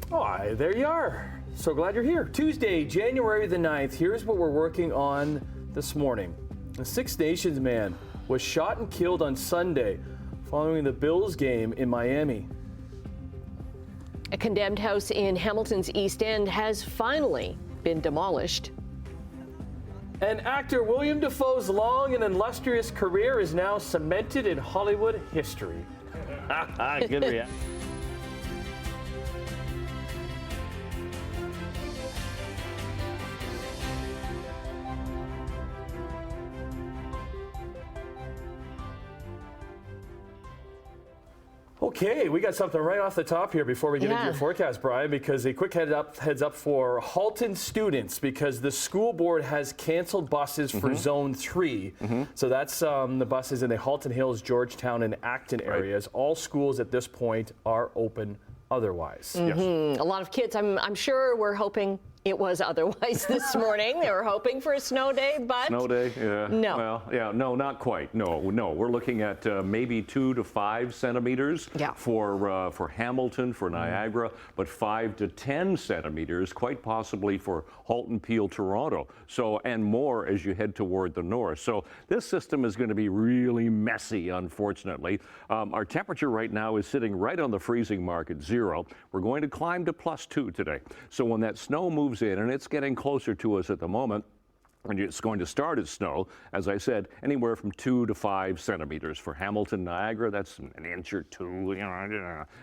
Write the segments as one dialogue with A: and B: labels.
A: Oh, there you are. So glad you're here. Tuesday, January the 9th. Here's what we're working on this morning. A Six Nations man was shot and killed on Sunday following the Bills game in Miami.
B: A condemned house in Hamilton's East End has finally been demolished.
A: And actor William Dafoe's long and illustrious career is now cemented in Hollywood history.
C: Good reaction.
A: Okay, we got something right off the top here before we get into your forecast, Brian, because a quick heads up for Halton students, because the school board has canceled buses for Zone 3. So that's the buses in the Halton Hills, Georgetown, and Acton areas. All schools at this point are open otherwise.
B: Yes. A lot of kids, I'm sure, were hoping it was otherwise this morning. They were hoping for a snow day, but
C: snow day, yeah.
B: No.
C: Well, yeah, no, not quite. No. We're looking at maybe 2 to 5 centimeters for Hamilton, for Niagara, but 5 to 10 centimeters, quite possibly for Halton, Peel, Toronto. So, and more as you head toward the north. So this system is going to be really messy, unfortunately. Our temperature right now is sitting right on the freezing mark at 0. We're going to climb to +2 today. So when that snow moves in, and it's getting closer to us at the moment, and it's going to start as snow, as I said, anywhere from 2 to 5 centimeters. For Hamilton, Niagara, that's an inch or 2,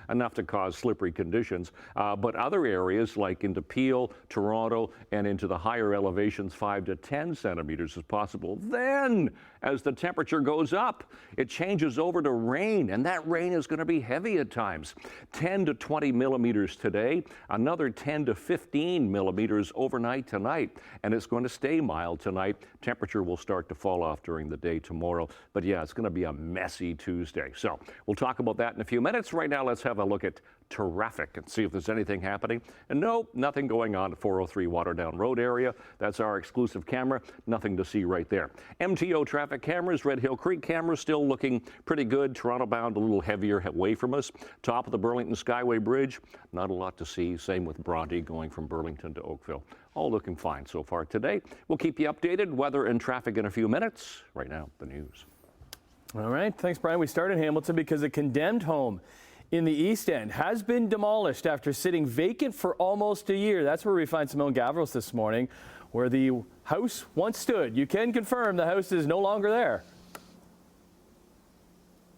C: enough to cause slippery conditions. But other areas like into Peel, Toronto, and into the higher elevations, 5 to 10 centimeters is possible. Then, as the temperature goes up, it changes over to rain, and that rain is going to be heavy at times. 10 to 20 millimeters today, another 10 to 15 millimeters overnight tonight, and it's going to stay mild tonight. Temperature will start to fall off during the day tomorrow. But yeah, it's going to be a messy Tuesday. So we'll talk about that in a few minutes. Right now, let's have a look at traffic and see if there's anything happening. And no, nothing going on at 403 Waterdown Road area. That's our exclusive camera. Nothing to see right there. MTO traffic cameras, Red Hill Creek cameras still looking pretty good. Toronto bound a little heavier away from us. Top of the Burlington Skyway Bridge, not a lot to see. Same with Bronte going from Burlington to Oakville. All looking fine so far today. We'll keep you updated. Weather and traffic in a few minutes. Right now, the news.
A: All right. Thanks, Brian. We start in Hamilton because a condemned home in the East End has been demolished after sitting vacant for almost a year. That's where we find Simone Gavros this morning, where the house once stood. You can confirm the house is no longer there.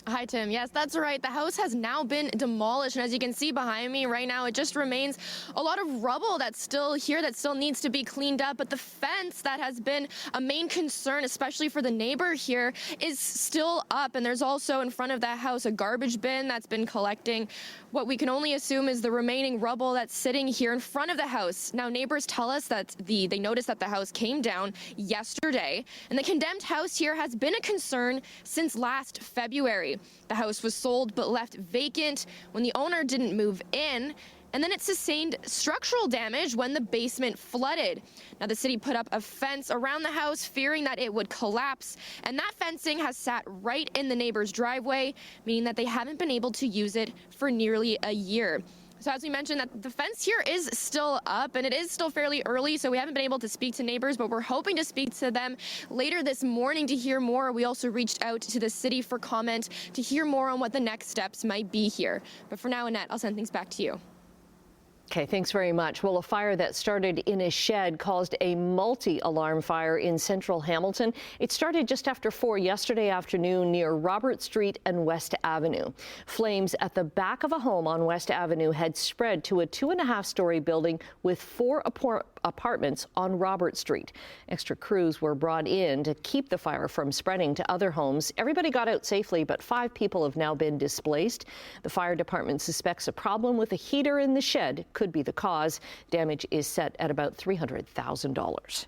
D: Hi, Tim. Yes, that's right. The house has now been demolished. And as you can see behind me right now, it just remains a lot of rubble that's still here that still needs to be cleaned up. But the fence that has been a main concern, especially for the neighbor here, is still up. And there's also in front of that house a garbage bin that's been collecting what we can only assume is the remaining rubble that's sitting here in front of the house. Now, neighbors tell us that they noticed that the house came down yesterday. And the condemned house here has been a concern since last February. The house was sold but left vacant when the owner didn't move in, and then it sustained structural damage when the basement flooded. Now, the city put up a fence around the house, fearing that it would collapse, and that fencing has sat right in the neighbor's driveway, meaning that they haven't been able to use it for nearly a year. So as we mentioned, that the fence here is still up, and it is still fairly early, so we haven't been able to speak to neighbors, but we're hoping to speak to them later this morning to hear more. We also reached out to the city for comment to hear more on what the next steps might be here. But for now, Annette, I'll send things back to you.
B: Okay, thanks very much. Well, a fire that started in a shed caused a multi-alarm fire in central Hamilton. It started just after 4 yesterday afternoon near Robert Street and West Avenue. Flames at the back of a home on West Avenue had spread to a 2.5-story building with 4 apartments on Robert Street. Extra crews were brought in to keep the fire from spreading to other homes. Everybody got out safely, but 5 people have now been displaced. The fire department suspects a problem with a heater in the shed could be the cause. Damage is set at about $300,000.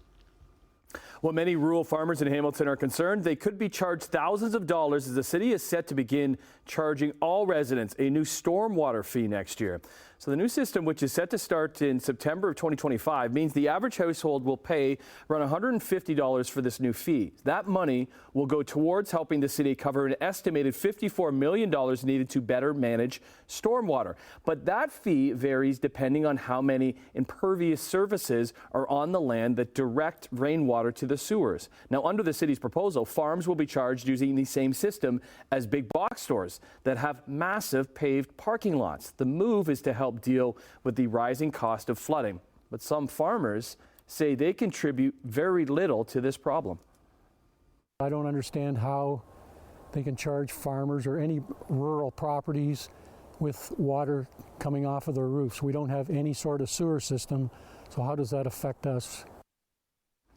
A: Well, many rural farmers in Hamilton are concerned they could be charged thousands of dollars as the city is set to begin charging all residents a new stormwater fee next year. So the new system, which is set to start in September of 2025, means the average household will pay around $150 for this new fee. That money will go towards helping the city cover an estimated $54 million needed to better manage stormwater. But that fee varies depending on how many impervious surfaces are on the land that direct rainwater to the sewers. Now, under the city's proposal, farms will be charged using the same system as big box stores that have massive paved parking lots. The move is to help deal with the rising cost of flooding. But some farmers say they contribute very little to this problem.
E: I don't understand how they can charge farmers or any rural properties with water coming off of their roofs. We don't have any sort of sewer system, so how does that affect us?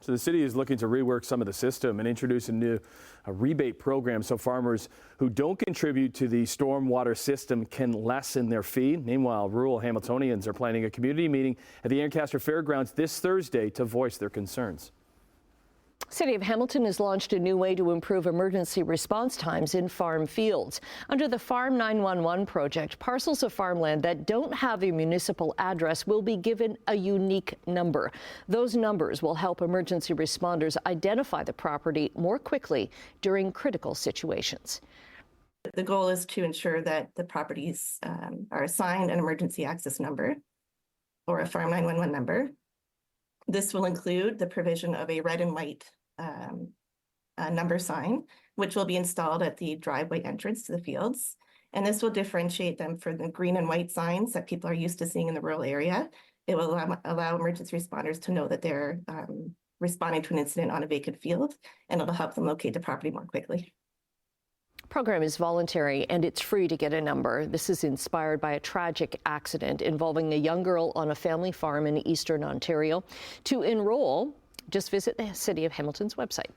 A: So the city is looking to rework some of the system and introduce a new rebate program so farmers who don't contribute to the stormwater system can lessen their fee. Meanwhile, rural Hamiltonians are planning a community meeting at the Ancaster Fairgrounds this Thursday to voice their concerns.
B: City of Hamilton has launched a new way to improve emergency response times in farm fields. Under the Farm 911 project, parcels of farmland that don't have a municipal address will be given a unique number. Those numbers will help emergency responders identify the property more quickly during critical situations.
F: The goal is to ensure that the properties are assigned an emergency access number or a Farm 911 number. This will include the provision of a red and white number sign, which will be installed at the driveway entrance to the fields. And this will differentiate them from the green and white signs that people are used to seeing in the rural area. It will allow emergency responders to know that they're responding to an incident on a vacant field, and it'll help them locate the property more quickly.
B: The program is voluntary and it's free to get a number. This is inspired by a tragic accident involving a young girl on a family farm in eastern Ontario. To enroll, just visit the City of Hamilton's website.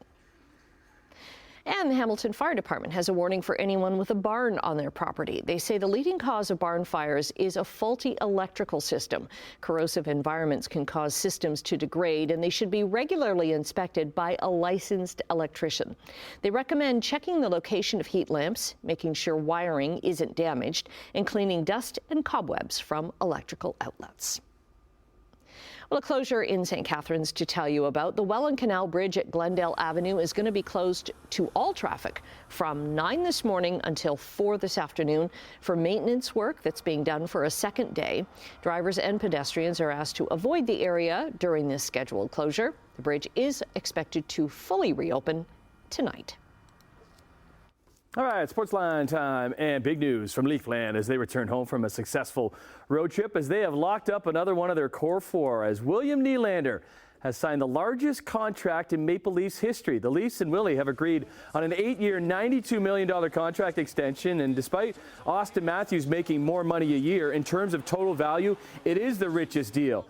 B: And the Hamilton Fire Department has a warning for anyone with a barn on their property. They say the leading cause of barn fires is a faulty electrical system. Corrosive environments can cause systems to degrade, and they should be regularly inspected by a licensed electrician. They recommend checking the location of heat lamps, making sure wiring isn't damaged, and cleaning dust and cobwebs from electrical outlets. Well, a closure in St. Catharines to tell you about. The Welland Canal Bridge at Glendale Avenue is going to be closed to all traffic from 9 this morning until 4 this afternoon for maintenance work that's being done for a second day. Drivers and pedestrians are asked to avoid the area during this scheduled closure. The bridge is expected to fully reopen tonight.
A: All right, Sportsline time and big news from Leafland as they return home from a successful road trip as they have locked up another one of their core four as William Nylander has signed the largest contract in Maple Leafs history. The Leafs and Willie have agreed on an 8-year, $92 million contract extension, and despite Austin Matthews making more money a year, in terms of total value, it is the richest deal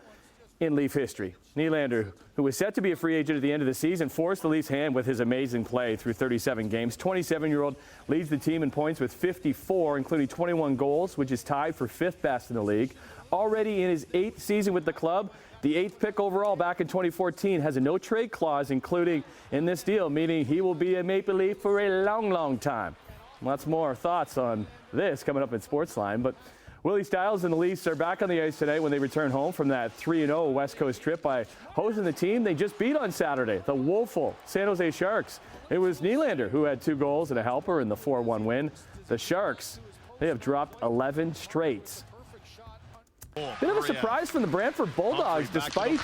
A: in Leaf history. Nylander, who was set to be a free agent at the end of the season, forced the Leafs' hand with his amazing play through 37 games. 27-year-old leads the team in points with 54, including 21 goals, which is tied for 5th best in the league. Already in his 8th season with the club, the 8th pick overall back in 2014 has a no-trade clause, including in this deal, meaning he will be a Maple Leaf for a long, long time. Lots more thoughts on this coming up in Sportsline, but Willie Stiles and the Leafs are back on the ice today when they return home from that 3-0 West Coast trip by hosting the team they just beat on Saturday, the woeful San Jose Sharks. It was Nylander who had 2 goals and a helper in the 4-1 win. The Sharks, they have dropped 11 straight. Bit of a surprise from the Brantford Bulldogs. Despite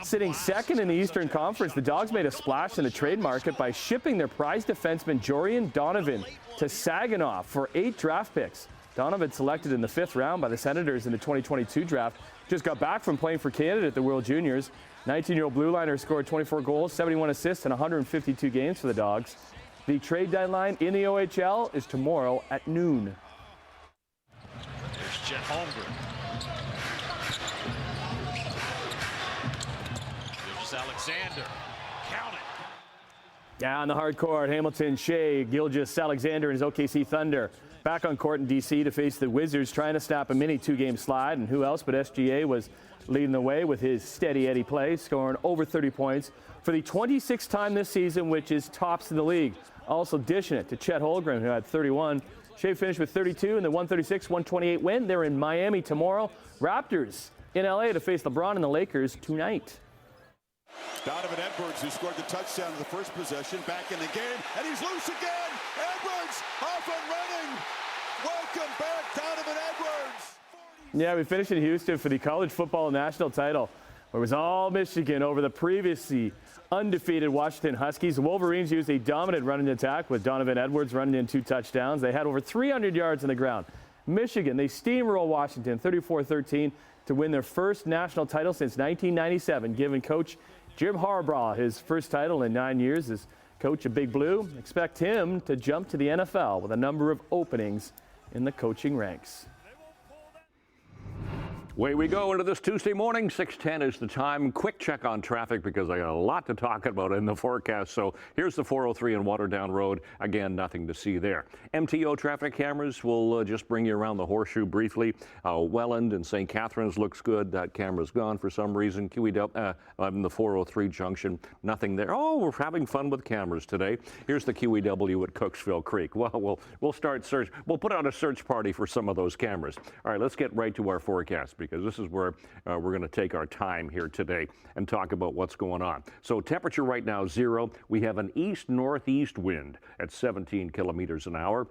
A: sitting second in the Eastern Conference, the Dogs made a splash in the trade market by shipping their prize defenseman Jorian Donovan to Saginaw for 8 draft picks. Donovan, selected in the 5th round by the Senators in the 2022 draft, just got back from playing for Canada at the World Juniors. 19-year-old blue liner scored 24 goals, 71 assists, and 152 games for the Dogs. The trade deadline in the OHL is tomorrow at noon.
G: There's Jet Holmgren. There's Alexander. Count it.
A: Yeah, on the hard court, Hamilton, Shea, Gilgeous, Alexander, and his OKC Thunder back on court in D.C. to face the Wizards, trying to snap a mini 2-game slide. And who else but SGA was leading the way with his steady Eddie play, scoring over 30 points for the 26th time this season, which is tops in the league. Also dishing it to Chet Holmgren, who had 31. Shea finished with 32 in the 136-128 win. They're in Miami tomorrow. Raptors in LA to face LeBron and the Lakers tonight.
H: Donovan Edwards, who scored the touchdown in the first possession, back in the game, and he's loose again. Edwards off and running. Welcome back, Donovan Edwards.
A: Yeah, we finished in Houston for the college football national title, where it was all Michigan over the previously undefeated Washington Huskies. The Wolverines used a dominant running attack with Donovan Edwards running in 2 touchdowns. They had over 300 yards on the ground. Michigan, they steamroll Washington 34-13 to win their first national title since 1997, giving coach Jim Harbaugh his first title in 9 years as coach of Big Blue. Expect him to jump to the NFL with a number of openings in the coaching ranks.
C: Away we go into this Tuesday morning. 6:10 is the time. Quick check on traffic because I got a lot to talk about in the forecast. So here's the 403 and Waterdown Road. Again, nothing to see there. MTO traffic cameras will just bring you around the horseshoe briefly. Welland and St. Catharines looks good. That camera's gone for some reason. In the 403 junction, nothing there. Oh, we're having fun with cameras today. Here's the QEW at Cooksville Creek. Well, we'll start search. We'll put out a search party for some of those cameras. All right, let's get right to our forecast, because this is where we're going to take our time here today and talk about what's going on. So temperature right now 0. We have an east-northeast wind at 17 kilometers an hour.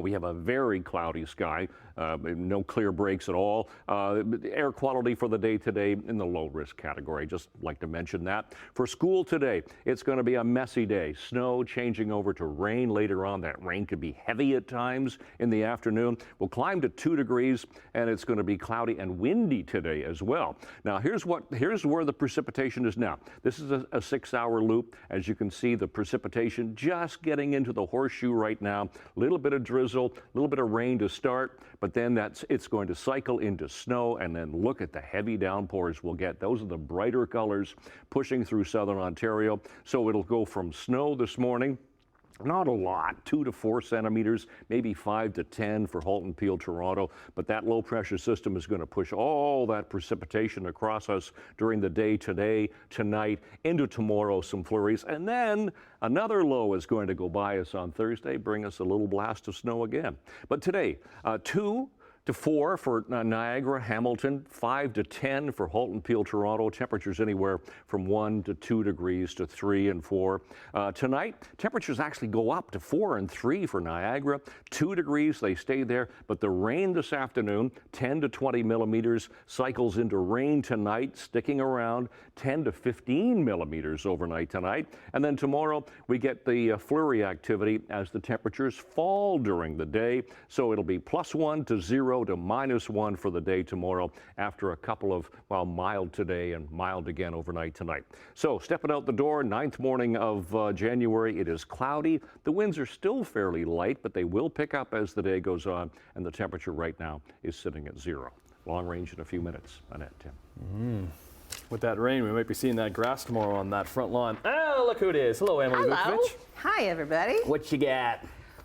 C: We have a very cloudy sky, no clear breaks at all. Air quality for the day today in the low risk category. Just like to mention that. For school today, it's going to be a messy day. Snow changing over to rain later on. That rain could be heavy at times in the afternoon. We'll climb to 2 degrees, and it's going to be cloudy and windy today as well. Now here's where the precipitation is now. This is a 6-hour loop. As you can see, the precipitation just getting into the horseshoe right now. A little bit of drizzle, a little bit of rain to start, but then it's going to cycle into snow, and then look at the heavy downpours we'll get. Those are the brighter colors pushing through southern Ontario. So it'll go from snow this morning. Not a lot, 2 to 4 centimeters, maybe 5 to 10 for Halton, Peel, Toronto. But that low pressure system is going to push all that precipitation across us during the day today, tonight, into tomorrow, some flurries. And then another low is going to go by us on Thursday, bring us a little blast of snow again. But today, 2 to 4 for Niagara, Hamilton, 5 to 10 for Halton, Peel, Toronto. Temperatures anywhere from 1 to 2 degrees to 3 and 4. Tonight, temperatures actually go up to 4 and 3 for Niagara. 2 degrees, they stay there. But the rain this afternoon, 10 to 20 millimeters, cycles into rain tonight, sticking around 10 to 15 millimeters overnight tonight. And then tomorrow, we get the flurry activity as the temperatures fall during the day. So it'll be +1 to 0 to -1 for the day tomorrow, after a couple of, mild today and mild again overnight tonight. So stepping out the door, 9th morning of January, it is cloudy. The winds are still fairly light, but they will pick up as the day goes on, and the temperature right now is sitting at 0. Long range in a few minutes. Annette, Tim.
A: With that rain, we might be seeing that grass tomorrow on that front lawn. Oh, look who it is. Hello, Emily Vukovic.
I: Hi, everybody.
A: What you got?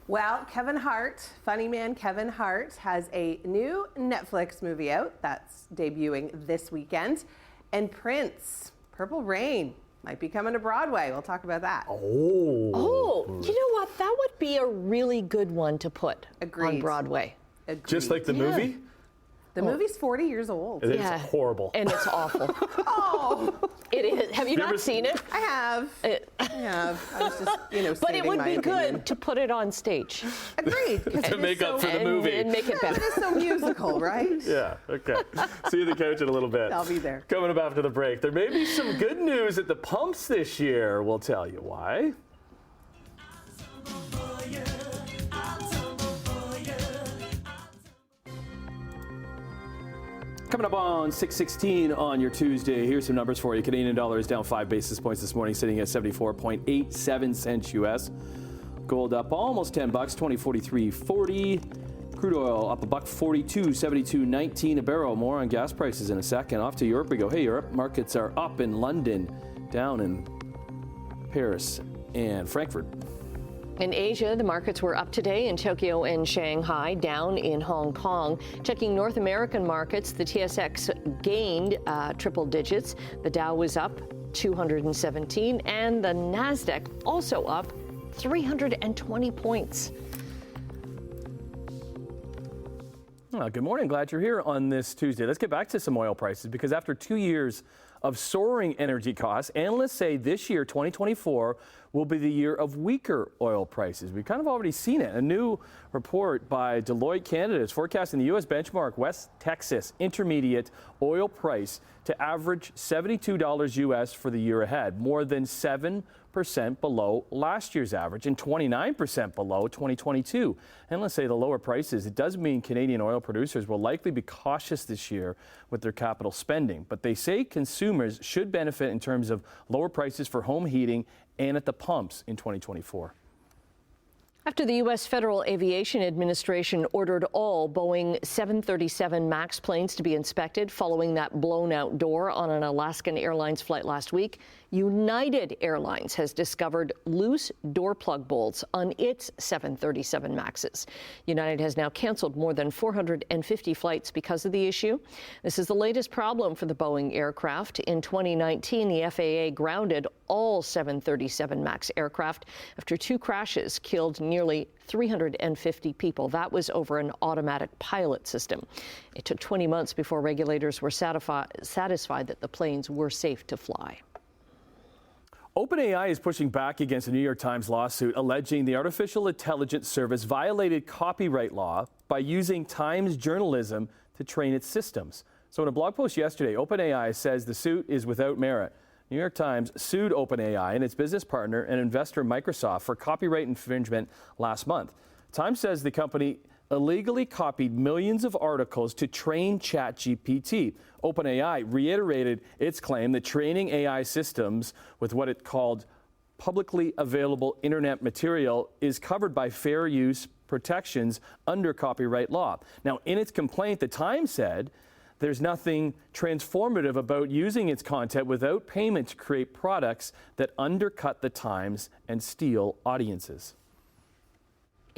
I: Well, Kevin Hart, funny man Kevin Hart, has a new Netflix movie out that's debuting this weekend. And Prince, Purple Rain, might be coming to Broadway. We'll talk about that.
B: Oh, you know what? That would be a really good one to put on Broadway.
I: Agreed.
A: Just like the movie?
I: The movie's 40 years old.
A: It's horrible.
B: And it's awful.
I: Oh,
B: it is. Have you not seen it?
I: I have. I have. I was just,
B: but it would be good to put it on stage.
I: Agreed.
A: To make up for the movie.
B: And make it better.
I: It is so musical, right?
A: Yeah, okay. See you at the couch in a little bit.
I: I'll be there.
A: Coming up after the break, there may be some good news at the pumps this year. We'll tell you why. Coming up on 6:16 on your Tuesday, here's some numbers for you. Canadian dollar is down 5 basis points this morning, sitting at 74.87 cents US. Gold up almost $10, $20.43.40. Crude oil up $1.42, $72.19 a barrel. More on gas prices in a second. Off to Europe we go. Hey, Europe markets are up in London, down in Paris and Frankfurt.
B: In Asia, the markets were up today in Tokyo and Shanghai, down in Hong Kong. Checking North American markets, the TSX gained triple digits. The Dow was up 217, and the NASDAQ also up 320 points.
A: Well, good morning. Glad you're here on this Tuesday. Let's get back to some oil prices, because after 2 years of soaring energy costs, analysts say this year, 2024, will be the year of weaker oil prices. We've kind of already seen it. A new report by Deloitte Canada is forecasting the U.S. benchmark West Texas Intermediate oil price to average $72 U.S. for the year ahead, more than 7% below last year's average and 29% below 2022. And let's say the lower prices, it does mean Canadian oil producers will likely be cautious this year with their capital spending. But they say consumers should benefit in terms of lower prices for home heating and at the pumps in 2024.
B: After the U.S. Federal Aviation Administration ordered all Boeing 737 MAX planes to be inspected following that blown-out door on an Alaskan Airlines flight last week, United Airlines has discovered loose door plug bolts on its 737 MAXs. United has now canceled more than 450 flights because of the issue. This is the latest problem for the Boeing aircraft. In 2019, the FAA grounded all 737 MAX aircraft after 2 crashes killed nearly 350 people. That was over an automatic pilot system. It took 20 months before regulators were satisfied that the planes were safe to fly.
A: OpenAI is pushing back against a New York Times lawsuit alleging the artificial intelligence service violated copyright law by using Times journalism to train its systems. So in a blog post yesterday, OpenAI says the suit is without merit. New York Times sued OpenAI and its business partner and investor Microsoft for copyright infringement last month. Times says the company illegally copied millions of articles to train ChatGPT. OpenAI reiterated its claim that training AI systems with what it called publicly available internet material is covered by fair use protections under copyright law. Now, in its complaint, the Times said there's nothing transformative about using its content without payment to create products that undercut the Times and steal audiences.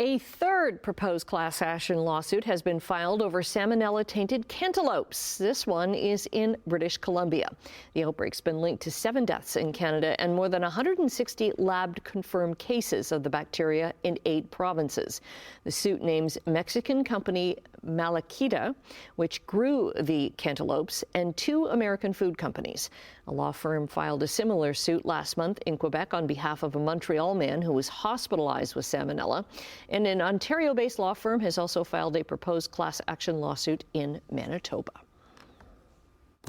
B: A third proposed class action lawsuit has been filed over salmonella-tainted cantaloupes. This one is in British Columbia. The outbreak's been linked to 7 deaths in Canada and more than 160 lab-confirmed cases of the bacteria in 8 provinces. The suit names Mexican company Malaquita, which grew the cantaloupes, and 2 American food companies. A law firm filed a similar suit last month in Quebec on behalf of a Montreal man who was hospitalized with salmonella. And an Ontario-based law firm has also filed a proposed class action lawsuit in Manitoba.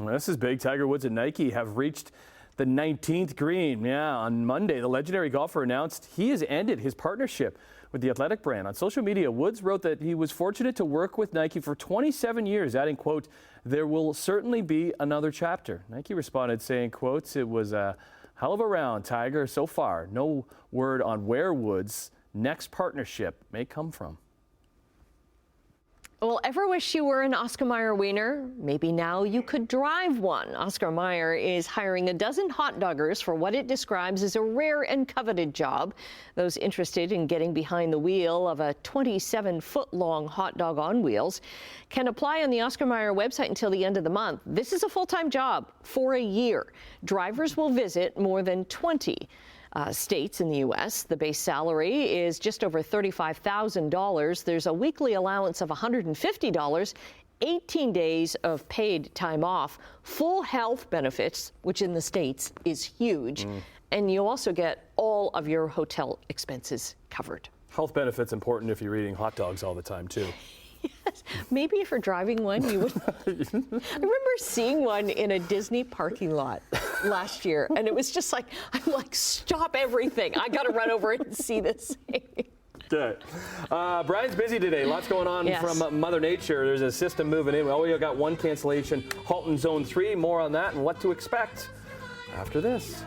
A: Well, this is big. Tiger Woods and Nike have reached the 19th green. Yeah, on Monday, the legendary golfer announced he has ended his partnership with the athletic brand. On social media, Woods wrote that he was fortunate to work with Nike for 27 years, adding, quote, "There will certainly be another chapter." Nike responded saying, quotes, "It was a hell of a round, Tiger, so far. No word on where Woods' next partnership may come from."
B: Well, ever wish you were an Oscar Mayer wiener? Maybe now you could drive one. Oscar Mayer is hiring a dozen hot doggers for what it describes as a rare and coveted job. Those interested in getting behind the wheel of a 27-foot-long hot dog on wheels can apply on the Oscar Mayer website until the end of the month. This is a full-time job for a year. Drivers will visit more than 20 states in the U.S. The base salary is just over $35,000. There's a weekly allowance of $150, 18 days of paid time off, full health benefits, which in the States is huge, and you also get all of your hotel expenses covered.
A: Health benefits important if you're eating hot dogs all the time, too.
B: Yes. Maybe if you're driving one, you would. I remember seeing one in a Disney parking lot last year, and it was just like, I'm like, stop everything. I got to run over and see this thing.
A: Okay. Brian's busy today. Lots going on from Mother Nature. There's a system moving in. We got 1 cancellation. Halton Zone 3. More on that and what to expect after this.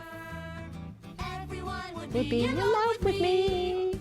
B: Everyone would be in love with me.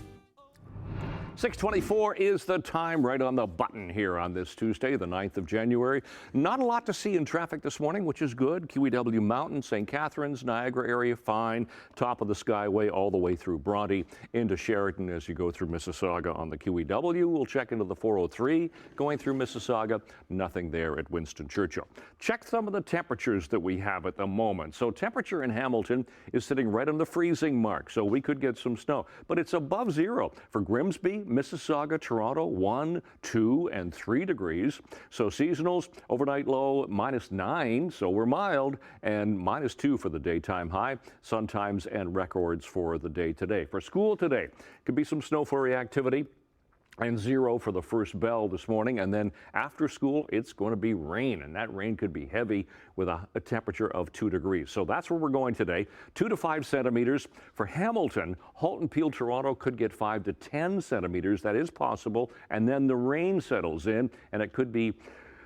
C: 6:24 is the time, right on the button here on this Tuesday, the 9th of January. Not a lot to see in traffic this morning, which is good. QEW Mountain, St. Catharines, Niagara area, fine. Top of the Skyway all the way through Bronte into Sheraton as you go through Mississauga on the QEW. We'll check into the 403 going through Mississauga. Nothing there at Winston Churchill. Check some of the temperatures that we have at the moment. So temperature in Hamilton is sitting right on the freezing mark, so we could get some snow. But it's above zero for Grimsby, Mississauga, Toronto, 1, 2, and 3 degrees. So seasonals, overnight low -9, so we're mild, and -2 for the daytime high. Sun times and records for the day today. For school today, could be some snow flurry activity. And 0 for the first bell this morning. And then after school, it's going to be rain. And that rain could be heavy with a temperature of 2 degrees. So that's where we're going today. 2 to 5 centimeters. For Hamilton, Halton Peel, Toronto could get 5 to 10 centimeters. That is possible. And then the rain settles in, and it could be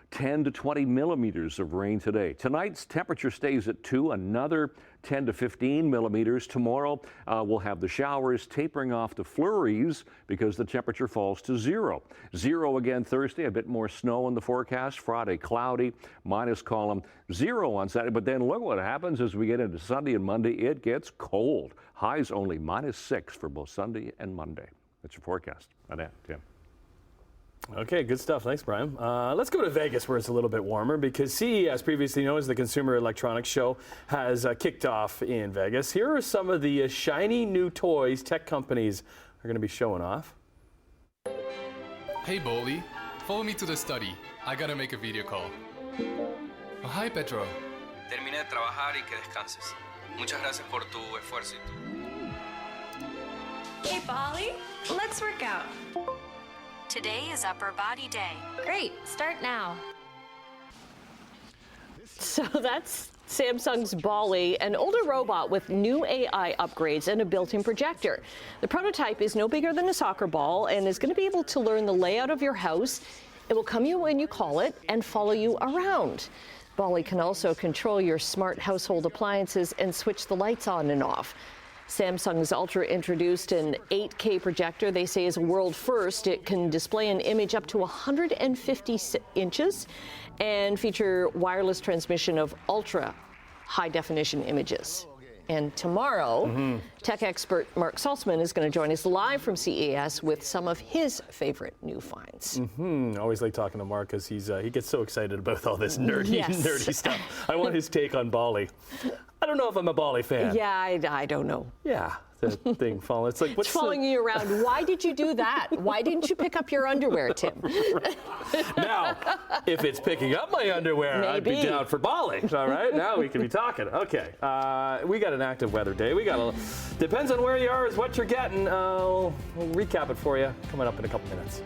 C: 10 to 20 millimeters of rain today. Tonight's temperature stays at 2, another 10 to 15 millimeters. Tomorrow we'll have the showers tapering off to flurries because the temperature falls to 0. 0 again Thursday, a bit more snow in the forecast. Friday cloudy, minus column, 0 on Saturday. But then look what happens as we get into Sunday and Monday. It gets cold. Highs only -6 for both Sunday and Monday. That's your forecast. Annette, Tim.
A: Okay, good stuff. Thanks, Brian. Let's go to Vegas where it's a little bit warmer because CES, previously known as the Consumer Electronics Show, has kicked off in Vegas. Here are some of the shiny new toys tech companies are going to be showing off.
J: Hey, Bolly. Follow me to the study. I gotta make a video call. Oh, hi, Pedro.
K: Termina de trabajar y que descanses. Muchas gracias por tu esfuerzo.
L: Hey, Bolly. Let's work out.
M: Today is Upper Body Day.
L: Great, start now.
B: So that's Samsung's Bolly, an older robot with new AI upgrades and a built-in projector. The prototype is no bigger than a soccer ball and is going to be able to learn the layout of your house. It will come you when you call it and follow you around. Bolly can also control your smart household appliances and switch the lights on and off. Samsung's Ultra introduced an 8K projector they say is a world first. It can display an image up to 150 inches and feature wireless transmission of ultra high definition images. And tomorrow, tech expert Mark Saltzman is going to join us live from CES with some of his favorite new finds.
A: Always like talking to Mark because he gets so excited about all this nerdy stuff. I want his take on Bolly. I don't know if I'm a Bolly fan.
B: Yeah, I don't know.
A: Yeah, the thing falling. It's like
B: it's following you around. Why did you do that? Why didn't you pick up your underwear, Tim?
A: Now, if it's picking up my underwear, I'd be down for Bolly. All right, now we can be talking. Okay, we got an active weather day. Depends on where you are is what you're getting. We'll recap it for you coming up in a couple minutes.